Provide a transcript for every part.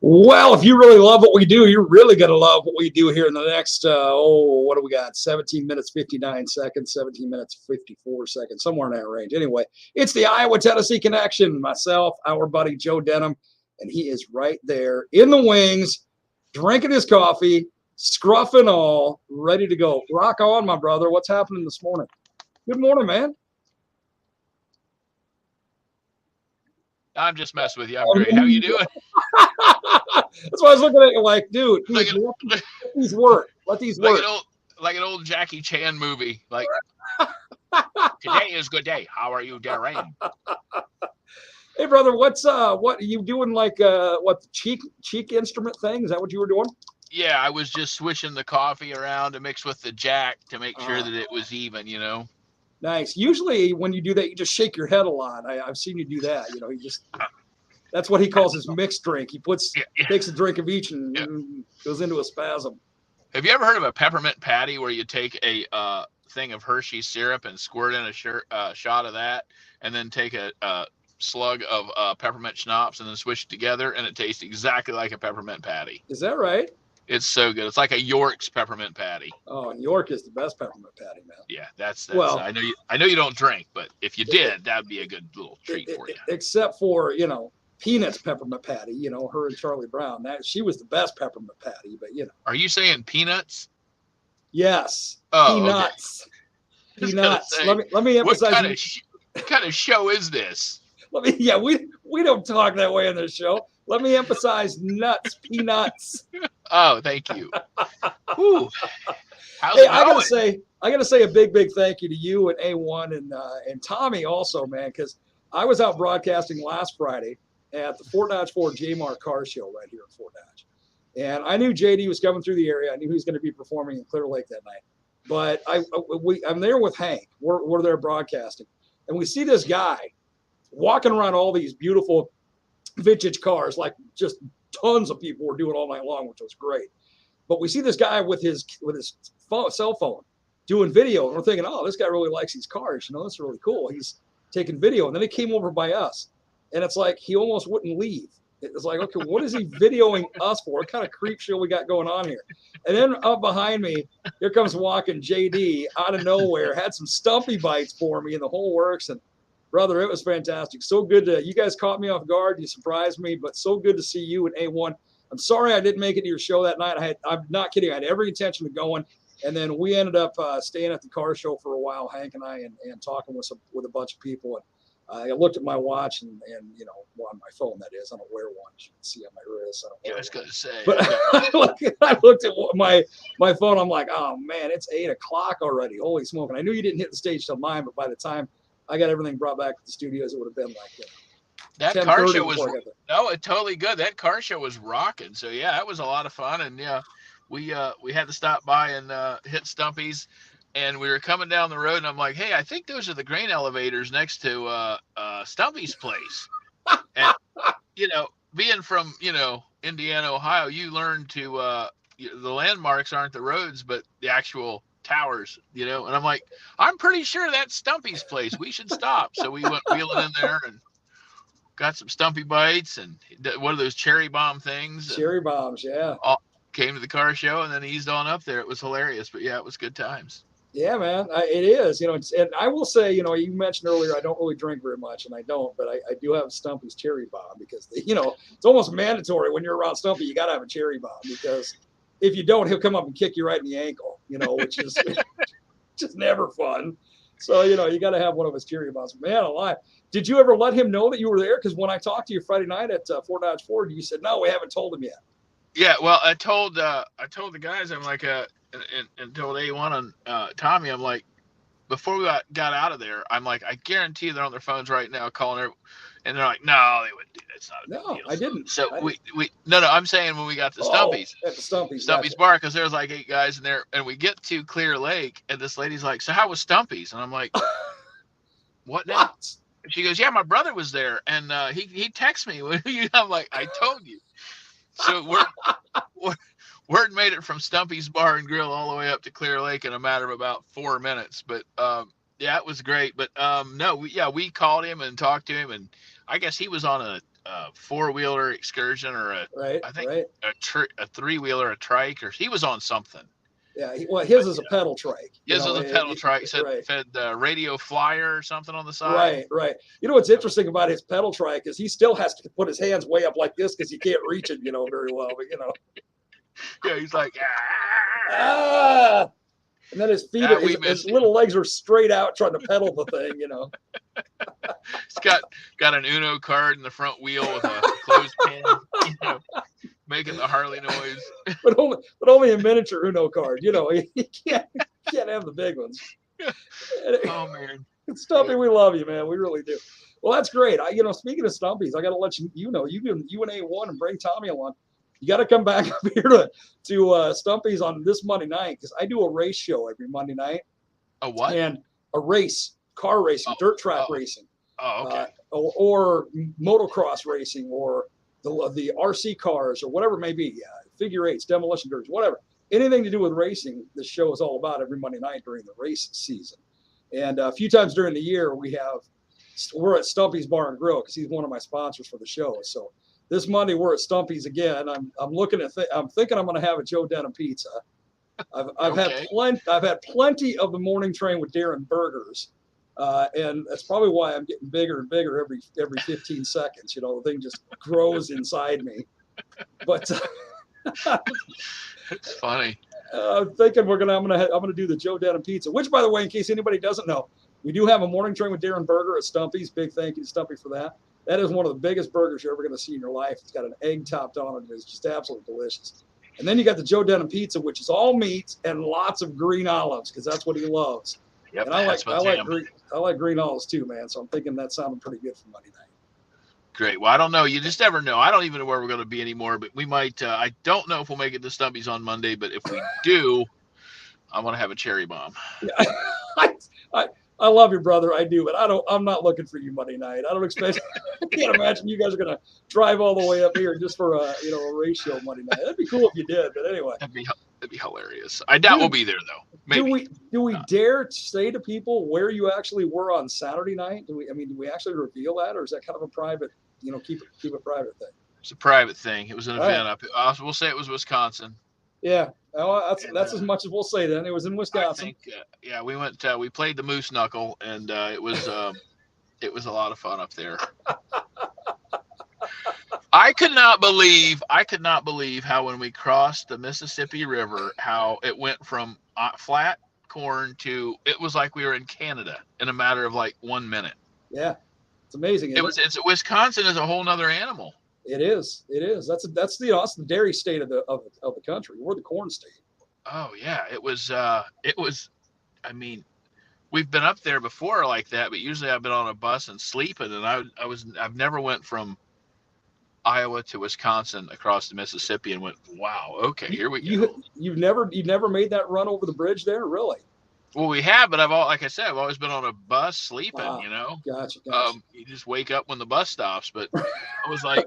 Well, if you really love what we do, you're really going to love what we do here in the next, what do we got? 17 minutes, 59 seconds, 17 minutes, 54 seconds, somewhere in that range. Anyway, it's the Iowa-Tennessee Connection. Myself, our buddy Joe Denim, and he is right there in the wings, drinking his coffee, scruff and all, ready to go. Rock on, my brother. What's happening this morning? Good morning, man. I'm just messing with you. I'm great. How you doing? That's why I was looking at you like, dude, let these work. Let these work. Like an old Jackie Chan movie. Like, today is good day. How are you, Darren? Hey, brother, what are you doing? Like, what, the cheek instrument thing? Is that what you were doing? Yeah, I was just swishing the coffee around to mix with the jack to make sure that it was even, you know. Nice. Usually when you do that, you just shake your head a lot. I've seen you do that. You know, that's what he calls his mixed drink. He takes a drink of each and goes into a spasm. Have you ever heard of a peppermint patty where you take a thing of Hershey syrup and squirt in a shot of that, and then take a slug of peppermint schnapps and then swish it together, and it tastes exactly like a peppermint patty? Is that right? It's so good. It's like a York's peppermint patty. Oh, and York is the best peppermint patty, man. Yeah, that's well. I know you don't drink, but if you did, that'd be a good little treat for you. Except for, you know, Peanuts peppermint patty. You know, her and Charlie Brown. She was the best peppermint patty. But you know. Are you saying Peanuts? Yes. Oh, Peanuts. Okay. Peanuts. Say, let me emphasize. What kind of show is this? We don't talk that way on this show. Let me emphasize nuts, peanuts. Oh, thank you. Whew. Hey, I gotta say a big thank you to you and A1 and Tommy also, man, because I was out broadcasting last Friday at the Fort Dodge Ford J-Mart car show right here in Fort Dodge. And I knew JD was coming through the area. I knew he was going to be performing in Clear Lake that night. But I'm there with Hank. We're there broadcasting. And we see this guy walking around all these beautiful vintage cars, like just tons of people were doing all night long, which was great. But we see this guy with his cell phone doing video, and we're thinking, oh, this guy really likes these cars. You know, that's really cool. He's taking video. And then he came over by us, and it's like he almost wouldn't leave. It was like, okay, what is he videoing us for? What kind of creep show we got going on here? And then up behind me, here comes walking JD out of nowhere, had some stumpy bites for me and the whole works. And brother, it was fantastic. So good you guys caught me off guard. You surprised me, but so good to see you and A1. I'm sorry I didn't make it to your show that night. I'm not kidding. I had every intention of going. And then we ended up staying at the car show for a while, Hank and I, and talking with a bunch of people. And I looked at my watch and you know, on my phone, that is. I don't wear one. As you can see on my wrist. I was going to say. But I looked at my phone. I'm like, oh, man, it's 8 o'clock already. Holy smoke. And I knew you didn't hit the stage till 9, but by the time I got everything brought back to the studios, it would have been like, you know, that car show was totally good. That car show was rocking. So yeah, that was a lot of fun. And yeah, we had to stop by and hit Stumpy's, and we were coming down the road, and I'm like, hey, I think those are the grain elevators next to Stumpy's place. And you know, being from, you know, Indiana, Ohio, you learn to the landmarks aren't the roads, but the actual towers, you know. And I'm like, I'm pretty sure that's Stumpy's place. We should stop. So we went wheeling in there and got some Stumpy bites and one of those cherry bomb things. Cherry bombs, yeah. Came to the car show and then eased on up there. It was hilarious, but yeah, it was good times. Yeah, man, it is. You know, and I will say, you know, you mentioned earlier I don't really drink very much, and I don't, but I do have Stumpy's cherry bomb because, you know, it's almost mandatory when you're around Stumpy. You got to have a cherry bomb because if you don't, he'll come up and kick you right in the ankle, you know, which is just never fun. So, you know, you got to have one of his cherry bombs. Man alive. Did you ever let him know that you were there? Because when I talked to you Friday night at Fort Dodge Ford, you said, no, we haven't told him yet. Yeah, well, I told the guys, I'm like, and told A1 and Tommy, I'm like, before we got out of there, I'm like, I guarantee they're on their phones right now calling her, and they're like, no, they wouldn't do that. It's not a big deal. I didn't. So I'm saying when we got to Stumpy's, at the Stumpy's gotcha. Bar, because there was like 8 guys in there, and we get to Clear Lake, and this lady's like, so how was Stumpy's? And I'm like, what now? What? She goes, yeah, my brother was there, and he texted me. I'm like, I told you. So Word made it from Stumpy's Bar and Grill all the way up to Clear Lake in a matter of about 4 minutes. But yeah, it was great. But no, we called him and talked to him, and I guess he was on a four-wheeler excursion or Right, I think right. a three-wheeler, a trike, or he was on something. Yeah, well, But his is a pedal trike. his is a pedal trike. Right, Fed Radio Flyer or something on the side. right, right. You know what's interesting about his pedal trike is he still has to put his hands way up like this because he can't reach it, very well. But Yeah, he's like, ah, and then his feet, his little legs are straight out trying to pedal the thing. He's got an Uno card in the front wheel with a clothespin, making the Harley noise. but only a miniature Uno card. He can't have the big ones. Oh man, Stumpy, we love you, man. We really do. Well, that's great. Speaking of Stumpies, I got to let you know you and A1 and bring Tommy along. You got to come back up here to Stumpy's on this Monday night because I do a race show every Monday night. A what? And a race, car racing, dirt track racing. Oh, okay. Or motocross racing, or the RC cars, or whatever it may be. Figure eights, demolition derbies, whatever. Anything to do with racing, this show is all about every Monday night during the race season. And a few times during the year, we're at Stumpy's Bar and Grill because he's one of my sponsors for the show. So this Monday we're at Stumpy's again. I'm thinking I'm going to have a Joe Denim pizza. I've had plenty of the morning train with Darren burgers, and that's probably why I'm getting bigger and bigger every 15 seconds. The thing just grows inside me. But it's funny. I'm thinking I'm gonna do the Joe Denim pizza, which, by the way, in case anybody doesn't know, we do have a morning train with Darren burger at Stumpy's. Big thank you to Stumpy for that. That is one of the biggest burgers you're ever going to see in your life. It's got an egg topped on it. It's just absolutely delicious. And then you got the Joe Denim pizza, which is all meat and lots of green olives because that's what he loves. Yep, and I like green olives too, man. So I'm thinking that sounded pretty good for Monday night. Great. Well, I don't know. You just never know. I don't even know where we're going to be anymore, but we might. I don't know if we'll make it to Stumpy's on Monday, but if we do, I want to have a cherry bomb. Yeah. I love you, brother. I do, but I'm not looking for you Monday night. I don't expect. I can't imagine you guys are gonna drive all the way up here just for a race show Monday night. That'd be cool if you did, but anyway. That'd be hilarious. I doubt we'll be there though. Maybe. Do we dare say to people where you actually were on Saturday night? Do we actually reveal that, or is that kind of a private? Keep a private thing. It's a private thing. It was an event we'll say it was Wisconsin. Yeah, that's as much as we'll say. Then it was in Wisconsin. I think, we went. We played the moose knuckle, and it was a lot of fun up there. I could not believe how when we crossed the Mississippi River, how it went from flat corn to it was like we were in Canada in a matter of like 1 minute. Yeah, it's amazing. It's Wisconsin is a whole nother animal. It is. That's the dairy state of the country. We're the corn state. Oh yeah, it was. I mean, we've been up there before like that, but usually I've been on a bus and sleeping, and I've never went from Iowa to Wisconsin across the Mississippi and went, wow, okay, here we go. You've never made that run over the bridge there, really? Well, we have, but I've always been on a bus sleeping. Wow. Gotcha. You just wake up when the bus stops, but I was like.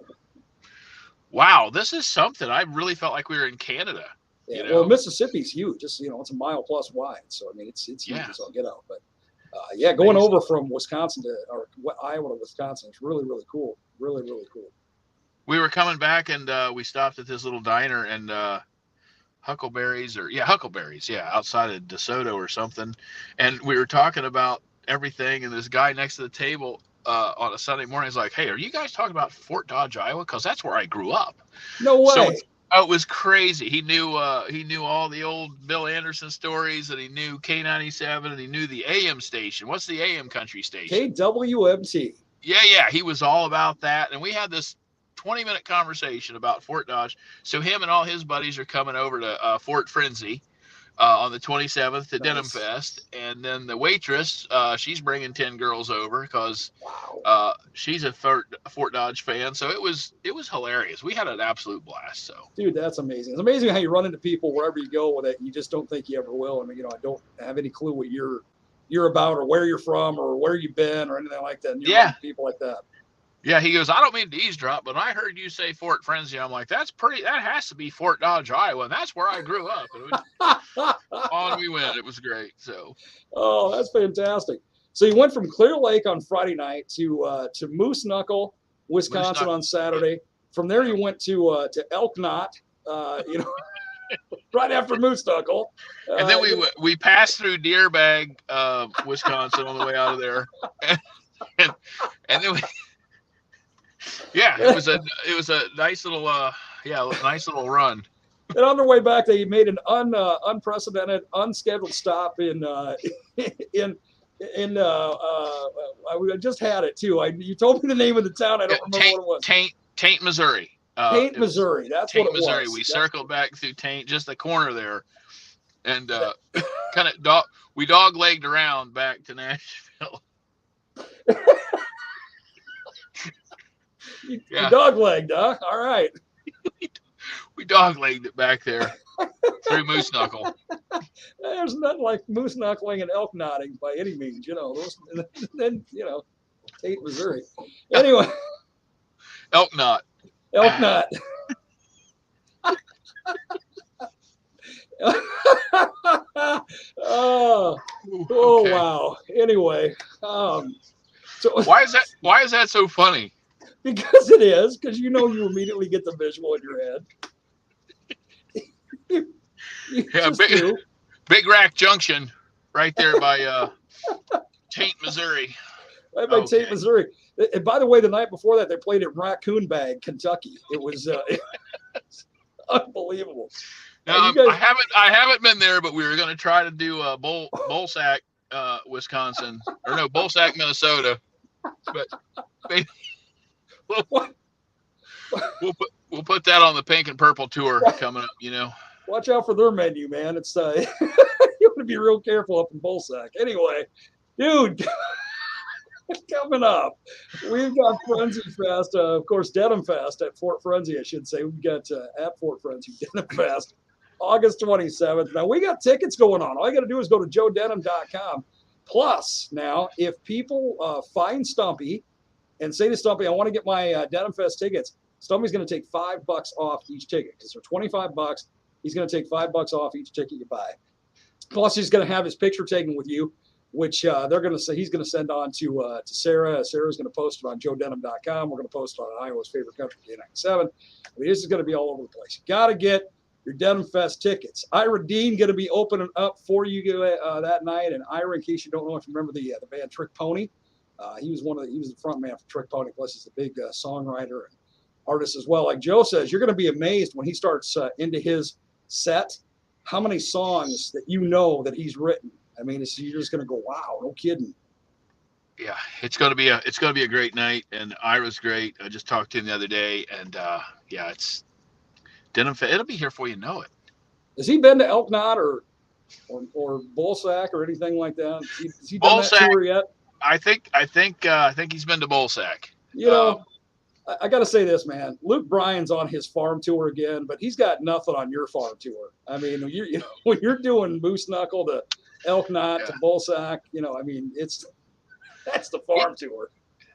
Wow, this is something. I really felt like we were in Canada. Yeah, well, Mississippi's huge. Just it's a mile plus wide, so it's huge as all get out. But going over from Wisconsin to Iowa to Wisconsin is really really cool. Really really cool. We were coming back and we stopped at this little diner and Huckleberries, outside of DeSoto or something, and we were talking about everything. And this guy next to the table. On a Sunday morning, he's like, "Hey, are you guys talking about Fort Dodge, Iowa? Because that's where I grew up." No way. So it was crazy. He knew all the old Bill Anderson stories, and he knew K97, and he knew the AM station. What's the AM country station? KWMT. Yeah. He was all about that, and we had this 20-minute conversation about Fort Dodge. So him and all his buddies are coming over to Fort Frenzy. On the 27th to Denim Fest, and then the waitress, she's bringing 10 girls over because she's a Fort Dodge fan. So it was hilarious. We had an absolute blast. So, dude, that's amazing. It's amazing how you run into people wherever you go that you just don't think you ever will. I don't have any clue what you're about or where you're from or where you've been or anything like that. And you run into people like that. Yeah, he goes, I don't mean to eavesdrop, but I heard you say Fort Frenzy. I'm like, that has to be Fort Dodge, Iowa. And that's where I grew up. And on we went. It was great. So. Oh, that's fantastic. So you went from Clear Lake on Friday night to Moose Knuckle, Wisconsin on Saturday. From there, you went to Elk Knot, right after Moose Knuckle. And then we passed through Deerbag, Wisconsin on the way out of there. And then it was a nice little nice little run. And on their way back, they made an unprecedented, unscheduled stop in I just had it too. You told me the name of the town. I don't remember what it was. Taint, Missouri. Taint, Missouri. That's Taint, what it Missouri. was. We circled back through Taint, just the corner there, and kind of we dog-legged around back to Nashville. You dog-legged, huh? All right. We dog-legged it back there through Moose Knuckle. There's nothing like moose knuckling and elk knotting by any means, then Tate, Missouri. Anyway. Elk knot. Elk knot. Okay. Wow. Anyway. So why is that so funny? Because it is, because you immediately get the visual in your head. Big Rack Junction, right there by Taint, Missouri. Right by Taint, Missouri. And by the way, the night before that, they played at Raccoon Bag, Kentucky. It was unbelievable. Now, I haven't been there, but we were going to try to do Bolsack, Wisconsin, or no, Bolsack, Minnesota. But maybe we'll put that on the Pink and Purple tour coming up. Watch out for their menu, man. It's you want to be real careful up in Bolsack. Anyway, dude, coming up, we've got Frenzy Fest, of course, Denim Fest at Fort Frenzy, I should say. We've got at Fort Frenzy Denim Fest, August 27th. Now, we got tickets going on. All you got to do is go to joedenim.com. Plus, now, if people find Stumpy and say to Stumpy, I want to get my Denim Fest tickets, Stumpy's going to take $5 off each ticket because they're $25. He's going to take $5 off each ticket you buy. Plus, he's going to have his picture taken with you, which they're going to say he's going to send on to Sarah. Sarah's going to post it on joedenim.com. We're going to post it on Iowa's favorite country, K97. I mean, this is going to be all over the place. You got to get your Denim Fest tickets. Ira Dean going to be opening up for you that night. And Ira, in case you don't know, if you remember the band Trick Pony, he was the front man for Trick Pony. Plus, he's a big songwriter and artist as well. Like Joe says, you're going to be amazed when he starts into his set, how many songs that that he's written. I mean, you're just going to go, wow, no kidding. Yeah, it's going to be a great night, and Ira's great. I just talked to him the other day, and it's Denim Fest. It'll be here before you know it. Has he been to Elk Knot or Bolsack or anything like that? Has he done that tour yet? I think he's been to Bolsack. I got to say this, man. Luke Bryan's on his farm tour again, but he's got nothing on your farm tour. I mean, when you're doing Moose Knuckle to Elk Knot to Bolsack, that's the farm tour.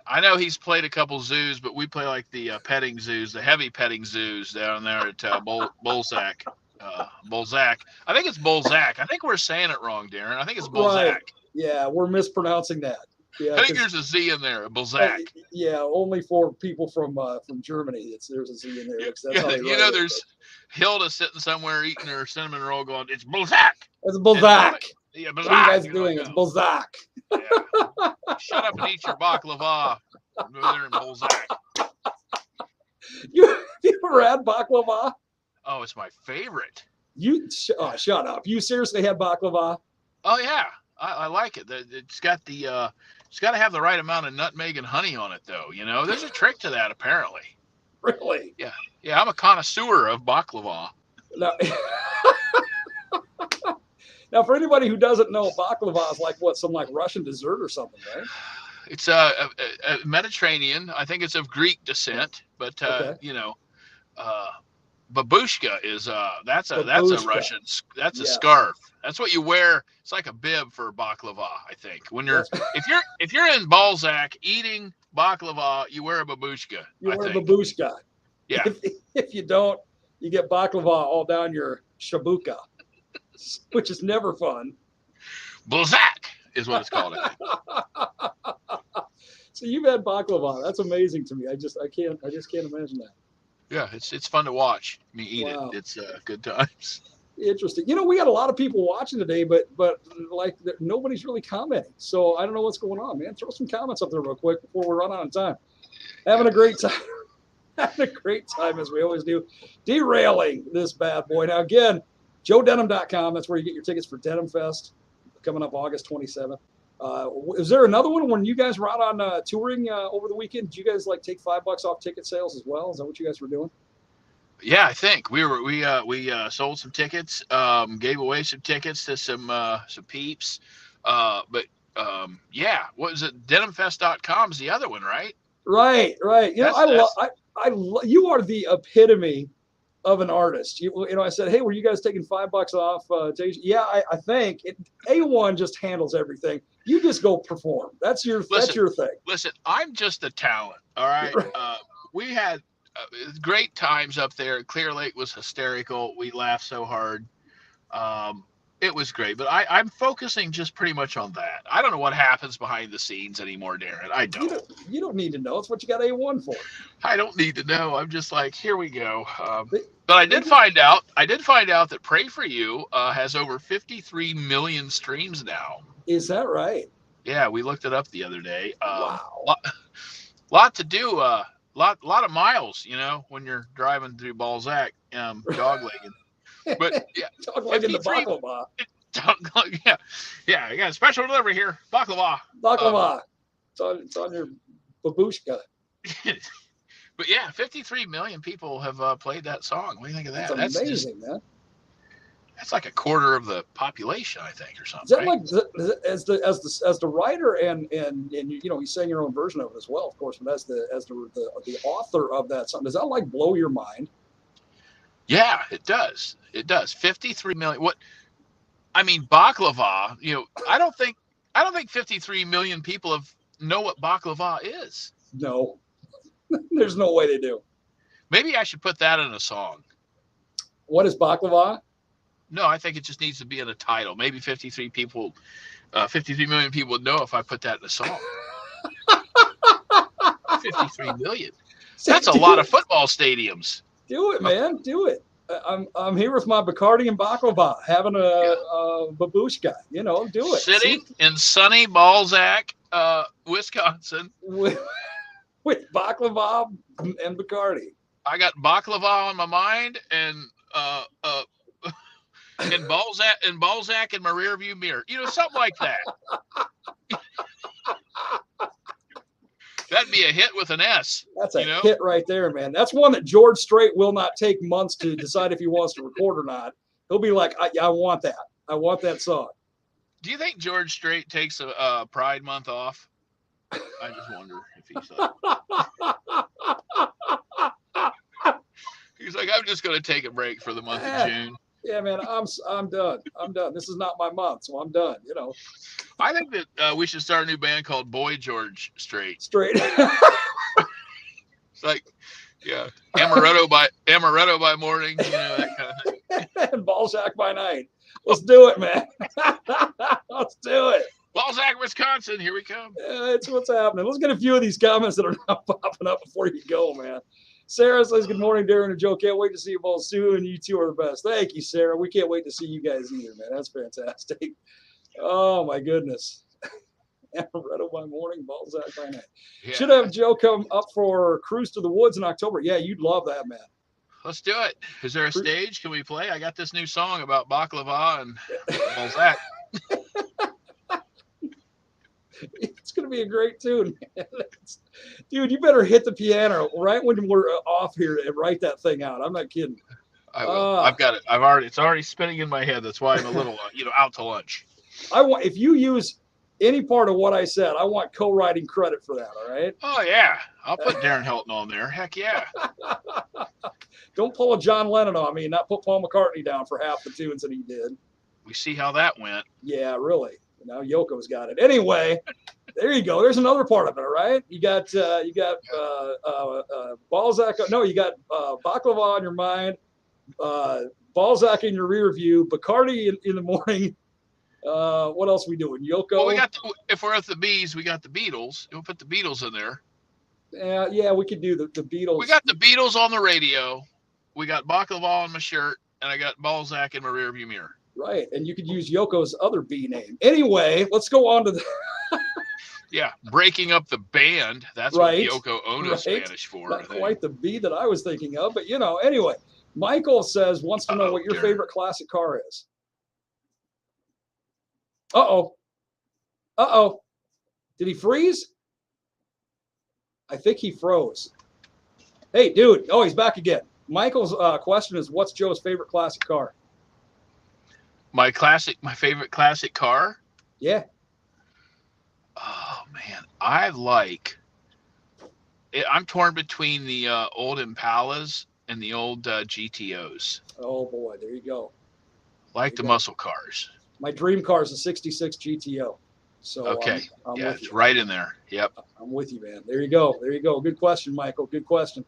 I know he's played a couple zoos, but we play like the petting zoos, the heavy petting zoos down there at Bolsack. Bolsack. I think it's Bolsack. I think we're saying it wrong, Darren. I think it's Bolsack. Right. Yeah, we're mispronouncing that. Yeah, I think there's a Z in there, Bolsack. Yeah, only for people from Germany. There's a Z in there. That's how they write there's Hilda sitting somewhere eating her cinnamon roll going, it's Bolsack. It's Bolsack. Yeah, Bolsack. What are you guys doing? It's Bolsack. Yeah. Shut up and eat your baklava. Over there in Bolsack. You ever had baklava? Oh, it's my favorite. Shut up. You seriously had baklava? Oh yeah, I like it. It's got it's got to have the right amount of nutmeg and honey on it, though. There's a trick to that, apparently. Really? Yeah. I'm a connoisseur of baklava. Now, for anybody who doesn't know, baklava is like some Russian dessert or something, right? It's a Mediterranean. I think it's of Greek descent, but babushka is that's a Babushka. Russian, that's a Yes. scarf. That's what you wear. It's like a bib for baklava, I think. When you're if you're in Balzac eating baklava, you wear a babushka. You I wear a think. babushka. Yeah. If you don't, you get baklava all down your shabuka, which is never fun. Balzac is what it's called, I think. So you've had baklava. That's amazing to me. I just can't imagine that. Yeah, it's fun to watch me eat Wow. it. It's good times. Interesting. We got a lot of people watching today, but like nobody's really commenting. So I don't know what's going on, man. Throw some comments up there real quick before we run out of time. Having a great time. Having a great time as we always do. Derailing this bad boy. Now again, joedenim.com. That's where you get your tickets for Denim Fest coming up August 27th. Is there another one when you guys were out on touring over the weekend? Did you guys like take $5 off ticket sales as well? Is that what you guys were doing? Yeah, I think we sold some tickets, gave away some tickets to some peeps, but yeah, what was it? Denimfest.com is the other one, right? Right. You are the epitome of an artist. I said, hey, were you guys taking $5 off? Yeah, I think A1 just handles everything. You just go perform. That's your thing. Listen, I'm just a talent. All right. We had great times up there. Clear Lake was hysterical. We laughed so hard. It was great, but I'm focusing just pretty much on that. I don't know what happens behind the scenes anymore, Darren. I don't. You don't need to know. It's what you got A1 for. I don't need to know. I'm just like, here we go. But I did find out that Pray For You has over 53 million streams now. Is that right? Yeah, we looked it up the other day. Wow. Lot to do. Lot of miles, when you're driving through Balzac, doglegging. But yeah, doglegging the baklava. Yeah. I got a special delivery here, baklava. It's on your babushka. But yeah, 53 million people have played that song. What do you think of that? That's amazing, man. That's like a quarter of the population, I think, or something. Is that right? Like as the writer and you sang your own version of it as well, of course. But as the author of that song, does that like blow your mind? Yeah, it does. It does. 53 million. What? I mean, baklava. I don't think 53 million people know what baklava is. No, there's no way they do. Maybe I should put that in a song. What is baklava? No, I think it just needs to be in a title. Maybe 53 million people would know if I put that in a song. 53 million. That's a lot of football stadiums. Do it, man. Do it. I'm here with my Bacardi and baklava, having a babushka. Do it. Sitting in sunny Balzac, Wisconsin, with baklava and Bacardi. I got baklava on my mind and Balzac in my rearview mirror. Something like that. That'd be a hit with an S. That's a hit right there, man. That's one that George Strait will not take months to decide if he wants to record or not. He'll be like, I want that. I want that song. Do you think George Strait takes a Pride Month off? I just wonder if he's he's like, I'm just going to take a break for the month of June. Yeah, man, I'm done. I'm done. This is not my month, so I'm done. I think that we should start a new band called Boy George Strait. It's like, yeah, amaretto by morning, that kind of thing. And Balzac by night. Let's do it, man. Let's do it. Balzac, Wisconsin, here we come. It's what's happening. Let's get a few of these comments that are now popping up before you go, man. Sarah says, good morning, Darren and Joe. Can't wait to see you both soon. You two are the best. Thank you, Sarah. We can't wait to see you guys either, man. That's fantastic. Oh, my goodness. Amaretto by morning, Balzac by night. Yeah. Should have Joe come up for Cruise to the Woods in October. Yeah, you'd love that, man. Let's do it. Is there a stage? Can we play? I got this new song about baklava and Balzac. It's going to be a great tune, man. Dude, you better hit the piano right when we're off here and write that thing out. I'm not kidding. I will. I've got it. It's already spinning in my head. That's why I'm a little, out to lunch. If you use any part of what I said, I want co-writing credit for that. All right. Oh yeah. I'll put Darren Helton on there. Heck yeah. Don't pull a John Lennon on me and not put Paul McCartney down for half the tunes that he did. We see how that went. Yeah, really. Now Yoko's got it. Anyway, there you go. There's another part of it, all right? You got Balzac. No, you got Baklava on your mind, Balzac in your rear view, Bacardi in the morning. What else are we doing? Yoko. Well, we got if we're at the Bees, we got the Beatles. We'll put the Beatles in there. Yeah, we could do the Beatles. We got the Beatles on the radio. We got Baklava on my shirt, and I got Balzac in my rearview mirror. Right, and you could use Yoko's other B name. Anyway, let's go on to the. Yeah, breaking up the band. That's right, what Yoko Ono Spanish for. Not quite the B that I was thinking of, but anyway. Michael wants to know what your favorite classic car is. Uh-oh. Did he freeze? I think he froze. Hey, dude. Oh, he's back again. Michael's question is, what's Joe's favorite classic car? My favorite classic car? Yeah. Oh, man. I'm torn between the old Impalas and the old GTOs. Oh, boy. There you go. Muscle cars. My dream car is a 66 GTO. So okay. I'm yeah, it's right in there. Yep. I'm with you, man. There you go. Good question, Michael. Good question.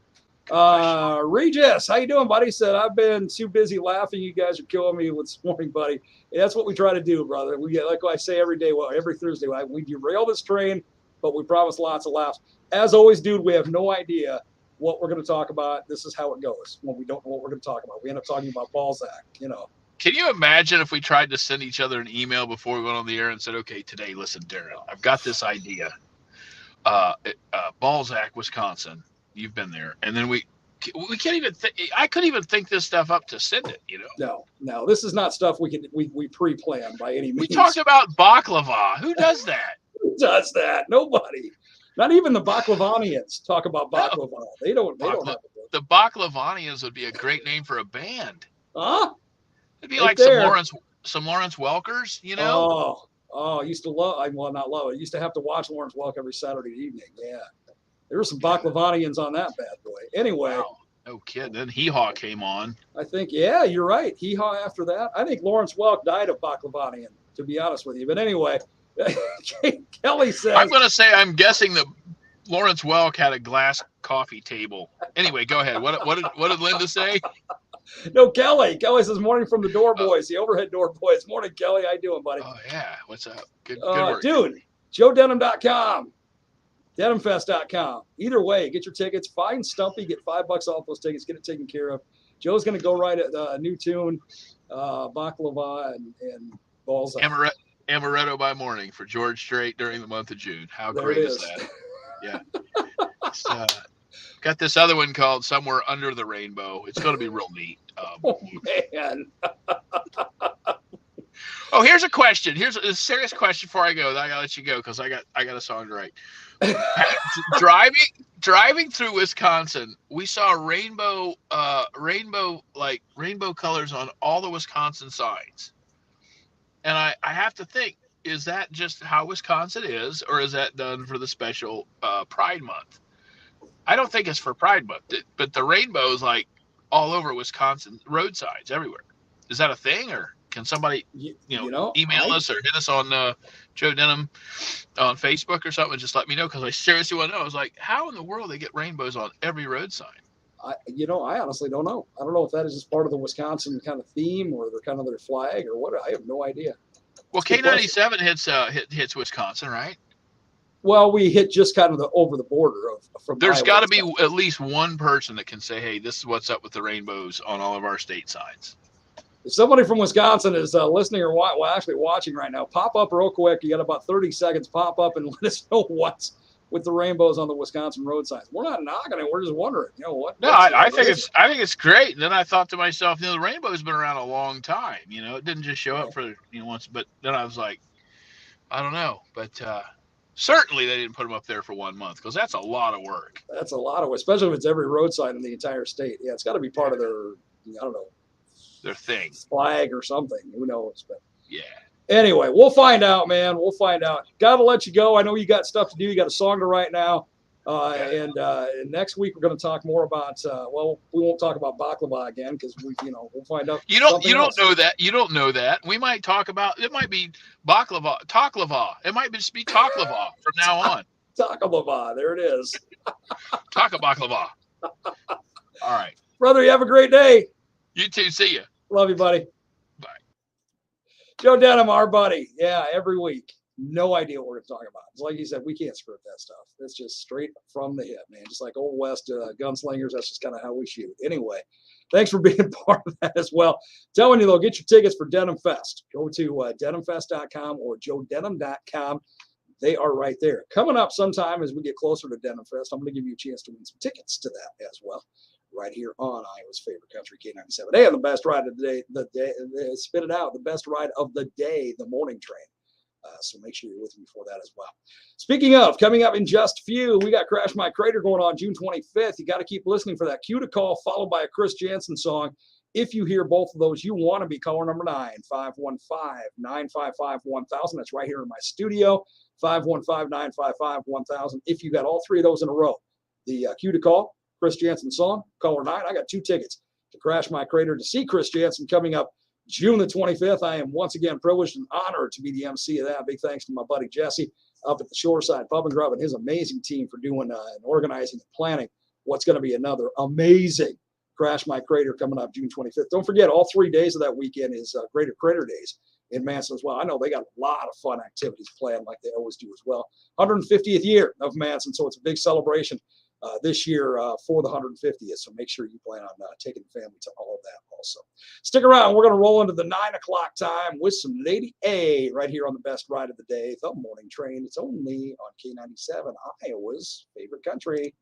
Regis, how you doing, buddy? Said, I've been too busy laughing. You guys are killing me this morning, buddy. Yeah, that's what we try to do, brother. We get, like I say every day, every Thursday, we derail this train, but we promise lots of laughs. As always, dude, we have no idea what we're going to talk about. This is how it goes when we don't know what we're going to talk about. We end up talking about Balzac, Can you imagine if we tried to send each other an email before we went on the air and said, okay, today, listen, Darren, I've got this idea. Balzac, Wisconsin. You've been there. And then we can't even I couldn't even think this stuff up to send it, No, this is not stuff we pre-plan by any means. We talked about baklava. Who does that? Who does that? Nobody. Not even the Baklavanians talk about baklava. No. They don't have it. The Baklavanians would be a great name for a band. Huh? It'd be like some Lawrence Welkers, Oh, I used to love. Well, not love. I used to have to watch Lawrence Welk every Saturday evening. Yeah, there were some Baklavanians on that bad boy. Anyway, wow. No kid. Then Hee Haw came on. I think, yeah, you're right. Hee Haw after that. I think Lawrence Welk died of Baklavanian, to be honest with you. But anyway, Kelly says, I'm going to say I'm guessing that Lawrence Welk had a glass coffee table. Anyway, go ahead. What did Linda say? No, Kelly says, morning from the door boys, the overhead door boys. Morning, Kelly. How you doing, buddy? Oh, yeah. What's up? Good work. Dude, JoeDenim.com, DenimFest.com. Either way, get your tickets. Find Stumpy. Get $5 off those tickets. Get it taken care of. Joe's going to go write a new tune, Baklava and Balls. Amaretto by Morning for George Strait during the month of June. How great is that? Yeah. Got this other one called Somewhere Under the Rainbow. It's going to be real neat. Oh, man. Oh, here's a question. Here's a serious question before I go. I got to let you go because I got a song to write. Driving through Wisconsin, we saw rainbow colors on all the Wisconsin signs. And I have to think, is that just how Wisconsin is, or is that done for the special Pride Month? I don't think it's for Pride Month, but the rainbow is like all over Wisconsin road signs everywhere. Is that a thing, or can somebody email us or hit us on Joe Denim on Facebook or something and just let me know? Because I seriously want to know. I was like, how in the world they get rainbows on every road sign? I honestly don't know. I don't know if that is just part of the Wisconsin kind of theme or they're kind of their flag or what. I have no idea. Well, K97 hits Wisconsin, right? Well, we hit just kind of over the border from. There's got to be at least one person that can say, "Hey, this is what's up with the rainbows on all of our state signs." If somebody from Wisconsin is listening or actually watching right now, pop up real quick. You got about 30 seconds. Pop up and let us know what's with the rainbows on the Wisconsin road signs. We're not knocking it. We're just wondering. What? No, I think it's great. And then I thought to myself, the rainbow's been around a long time. It didn't just show up for once. But then I was like, I don't know, but. Certainly they didn't put them up there for 1 month because that's a lot of work. That's a lot of work, especially if it's every road sign in the entire state. Yeah, it's got to be part of their, I don't know, their thing, flag or something. Who knows? But yeah. Anyway, we'll find out, man. We'll find out. Got to let you go. I know you got stuff to do. You got a song to write now. And next week we're going to talk more about. Well, we won't talk about baklava again because we'll find out. You don't know that. You don't know that. We might talk about. It might be baklava, taklava. It might just be taklava from now on. Taklava. There it is. Taka baklava. All right, brother. You have a great day. You too. See you. Love you, buddy. Bye. Joe Denim, our buddy. Yeah, every week. No idea what we're going to talk about. It's like you said, we can't script that stuff. It's just straight from the hip, man. Just like Old West gunslingers. That's just kind of how we shoot. Anyway, thanks for being part of that as well. Telling you, though, get your tickets for Denim Fest. Go to denimfest.com or joedenim.com. They are right there. Coming up sometime as we get closer to Denim Fest, I'm going to give you a chance to win some tickets to that as well. Right here on Iowa's favorite country, K97. Hey, the best ride of the day, spit it out, the best ride of the day, the morning train. So make sure you're with me for that as well. Speaking of, coming up in just a few, we got Crash My Crater going on June 25th. You got to keep listening for that cue to call, followed by a Chris Jansen song. If you hear both of those, you want to be caller number 9, 515-955-1000. That's right here in my studio, 515-955-1000. If you got all three of those in a row, the cue to call, Chris Jansen song, caller 9. I got 2 tickets to Crash My Crater to see Chris Jansen coming up June the 25th. I am once again privileged and honored to be the MC of that. Big thanks to my buddy Jesse up at the Shoreside Pub and Grub and his amazing team for doing and organizing and planning what's going to be another amazing Crash My Crater coming up June 25th. Don't forget, all 3 days of that weekend is Greater Crater Days in Manson as well. I know they got a lot of fun activities planned like they always do as well. 150th year of Manson, so it's a big celebration this year for the 150th. So make sure you plan on taking the family to all of that also. Stick around. We're going to roll into the 9 o'clock time with some Lady A right here on the best ride of the day, the morning train. It's only on K97, Iowa's favorite country.